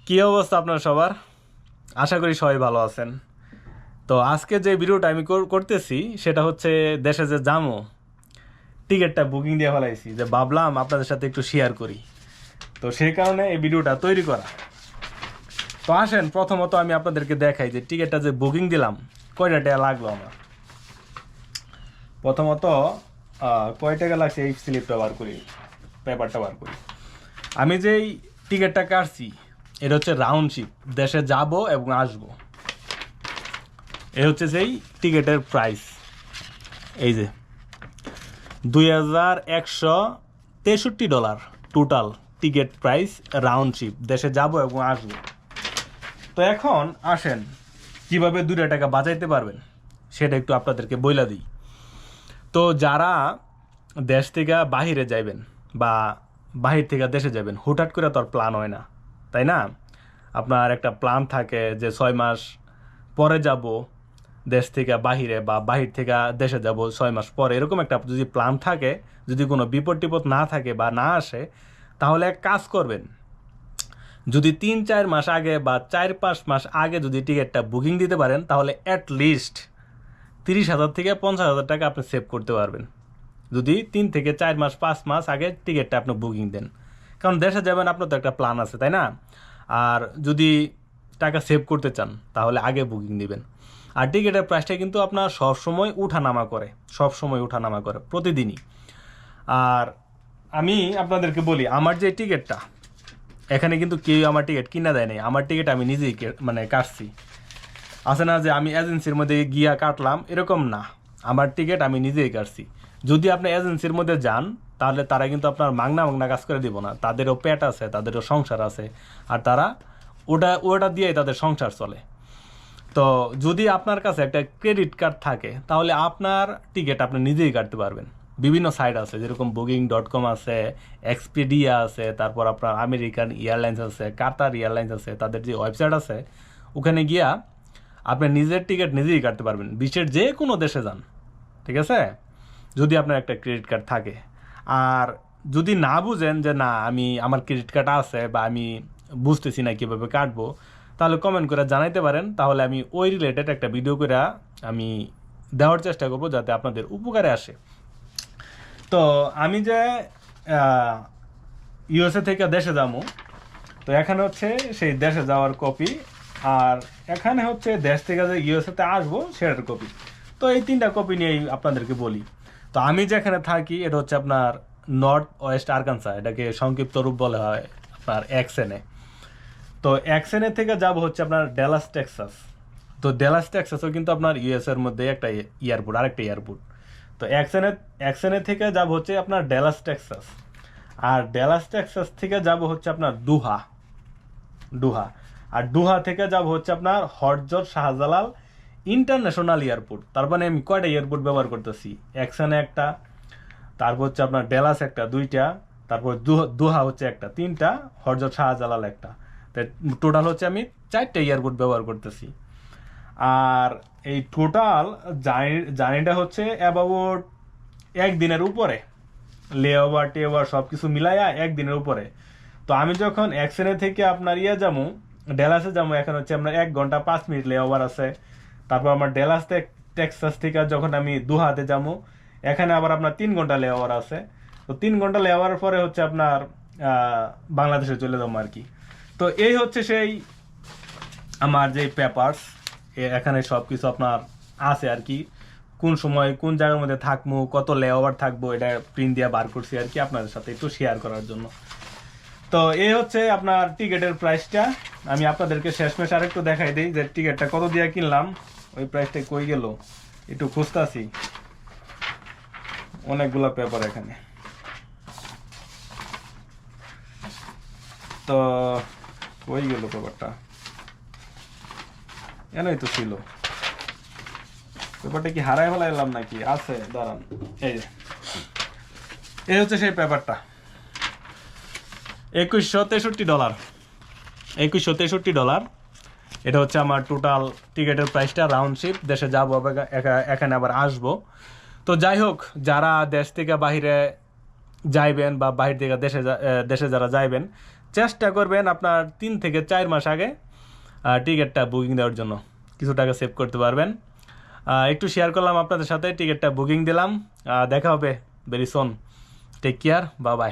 কি অবস্থা আপনার সবার? আশা করি সবাই ভালো আছেন। তো আজকে যে ভিডিওটা আমি করতেছি সেটা হচ্ছে দেশে যে যাবো, টিকিটটা বুকিং দিয়ে ফেলাইছি, যে ভাবলাম আপনাদের সাথে একটু শেয়ার করি। তো সেই কারণে এই ভিডিওটা তৈরি করা। তো আসেন, প্রথমত আমি আপনাদেরকে দেখাই যে টিকিটটা যে বুকিং দিলাম কয়টা টাকা লাগলো আমার। প্রথমত কয় টাকা লাগছে এই স্লিপটা বার করি, পেপারটা বার করি। আমি যেই টিকিটটা কাটছি এটা হচ্ছে রাউন্ড শিপ, দেশে যাব এবং আসবো। এই হচ্ছে সেই টিকিটের প্রাইস। এই যে $2163 total ticket price, round trip, দেশে যাব এবং আসবো। তো এখন আসেন কিভাবে 2 টাকা বাঁচাইতে পারবেন সেটা একটু আপনাদেরকে বইলা দিই। তো যারা দেশ থেকে বাহিরে যাইবেন বা বাহির থেকে দেশে যাবেন, হুটহাট করে তো আর প্ল্যান হয় না, তাই না? আপনার একটা প্ল্যান থাকে যে 6 মাস পরে যাব দেশ থেকে বাহিরে, বা বাহির থেকে দেশে যাব 6 মাস পরে, এরকম একটা যদি প্ল্যান থাকে, যদি কোনো বিপদ টিপদ না থাকে বা না আসে, তাহলে এক কাজ করবেন। যদি 3-4 মাস আগে বা 4-5 মাস আগে যদি টিকিটটা বুকিং দিতে পারেন, তাহলে অ্যাটলিস্ট 30,000 থেকে 50,000 টাকা আপনি সেভ করতে পারবেন, যদি 3 থেকে 4 মাস 5 মাস আগে টিকিটটা আপনি বুকিং দেন। কারণ দেশে যাবেন, আপনার তো একটা প্ল্যান আছে, তাই না? আর যদি টাকা সেভ করতে চান তাহলে আগে বুকিং দিবেন। আর টিকিটের প্রাইসটা কিন্তু আপনার সবসময় উঠানামা করে, সবসময় উঠানামা করে, প্রতিদিনই। আর আমি আপনাদেরকে বলি, আমার যে টিকিটটা, এখানে কিন্তু কেউ আমার টিকিট কিনা দেয় নাই, আমার টিকিট আমি নিজেই মানে কাটছি। আছে না যে আমি এজেন্সির মধ্যে গিয়া কাটলাম, এরকম না, আমার টিকিট আমি নিজেই কাটছি। যদি আপনি এজেন্সির মধ্যে যান তাহলে তারা কিন্তু আপনার মাগনা মাগনা কাজ করে দিব না, তাদেরও পেট আছে, তাদেরও সংসার আছে, আর তারা ওটা দিয়েই তাদের সংসার চলে। তো যদি আপনার কাছে একটা ক্রেডিট কার্ড থাকে তাহলে আপনার টিকিট আপনি নিজেই কাটতে পারবেন। বিভিন্ন সাইট আছে, যেরকম বুকিং.com আছে, এক্সপিডিয়া আছে, তারপর আপনার আমেরিকান এয়ারলাইন্স আছে, কাতার এয়ারলাইন্স আছে, তাদের যে ওয়েবসাইট আছে ওখানে গিয়া আপনি নিজের টিকিট নিজেই কাটতে পারবেন, বিশ্বের যে কোনো দেশে যান, ঠিক আছে? যদি আপনার একটা ক্রেডিট কার্ড থাকে। আর যদি না বুঝেন যে না আমি আমার ক্রেডিট কার্ড আছে বা আমি বুঝতেছি না কীভাবে কাটবো, তাহলে কমেন্ট করে জানাইতে পারেন, তাহলে আমি ওই রিলেটেড একটা ভিডিও করে আমি দেওয়ার চেষ্টা করবো যাতে আপনাদের উপকারে আসে। তো আমি যে ইউএসএ থেকে দেশে যাবো, তো এখানে হচ্ছে সেই দেশে যাওয়ার কপি, আর এখানে হচ্ছে দেশ থেকে যে ইউএসএতে আসবো সেটার কপি। তো এই 3টা কপি নিয়েই আপনাদেরকে বলি। তো আমি যেখানে থাকি এটা হচ্ছে আপনার নর্থ ওয়েস্ট আরকানসা, এটাকে সংক্ষিপ্ত রূপ বলা হয় আপনার এক্সএনএ। তো এক্সএনএ থেকে যাব হচ্ছে আপনার ডেলাস টেক্সাস। তো ডেলাস টেক্সাসও কিন্তু আপনার ইউএস এর মধ্যে একটা এয়ারপোর্ট, আরেকটা এয়ারপোর্ট। তো এক্সএনএ থেকে যাব হচ্ছে আপনার ডেলাস টেক্সাস। আর ডেলাস টেক্সাস থেকে যাব হচ্ছে আপনার দুহা ডুহা। আর ডুহা থেকে যাব হচ্ছে আপনার হরজত শাহজালাল ইন্টারন্যাশনাল এয়ারপোর্ট। তার মানে আমি কয়টা এয়ারপোর্ট ব্যবহার করতেছি? এক্সএনএ একটা, তারপর হচ্ছে আপনার ডেলাস একটা, 2টা, তারপর দোহা হচ্ছে একটা, 3টা, হরজত শাহজালাল একটা। টোটাল হচ্ছে আমি 4টে এয়ারপোর্ট ব্যবহার করতেছি। আর এই টোটাল জার্নিটা হচ্ছে অ্যাবাউট একদিনের উপরে, লেওভার টেওভার সব কিছু মিলাইয়া একদিনের উপরে। তো আমি যখন এক্সএনএ থেকে আপনার যাবো ডেলাসে যাবো, এখন হচ্ছে আপনার 1 ঘন্টা 5 মিনিট লেওভার আছে। তারপর আমার ডেলাস টেক্সাস থেকে যখন আমি দুহাতে যাবো, এখানে আবার আপনার 3 ঘন্টা লেওভার আছে। তো 3 ঘন্টা লেওভারের পরে হচ্ছে আপনার বাংলাদেশে চলে যাবো আর কি। তো এই হচ্ছে সেই আমার যে পেপারস, এখানে সব কিছু আপনার আছে আর কি। কোন সময় কোন জায়গার মধ্যে থাকবো, কত লেওভার থাকবো, এটা প্রিন্ট দিয়ে বার করছি আর কি আপনাদের সাথে একটু শেয়ার করার জন্য। তো এই হচ্ছে আপনার টিকিটের প্রাইসটা। আমি আপনাদেরকে শেষমেশ আরেকটু দেখাই দিই যে টিকিটটা কত দিয়ে কিনলাম, ওই প্রাইসটা কই গেল, একটু খুঁজতাছি। অনেকগুলো পেপার এখানে, তো কই গেল পেপারটা? এনেই তো ছিল পেপারটা, কি হারাই ফেলাইলাম নাকি? আছে, দাঁড়ান। এই যে এই হচ্ছে সেই পেপারটা, $2163, $2163। এটা হচ্ছে আমার টোটাল টিকিটের প্রাইসটা, রাউন্ড শিপ, দেশে যাবো এখানে আবার আসবো। তো যাই হোক, যারা দেশ থেকে বাহিরে যাইবেন বা বাহির থেকে দেশে যারা যাইবেন, চেষ্টা করবেন আপনার 3 থেকে 4 মাস আগে টিকিটটা বুকিং দেওয়ার জন্য, কিছু টাকা সেভ করতে পারবেন। একটু শেয়ার করলাম আপনাদের সাথে, টিকিটটা বুকিং দিলাম। দেখা হবে very soon. Take care, bye by.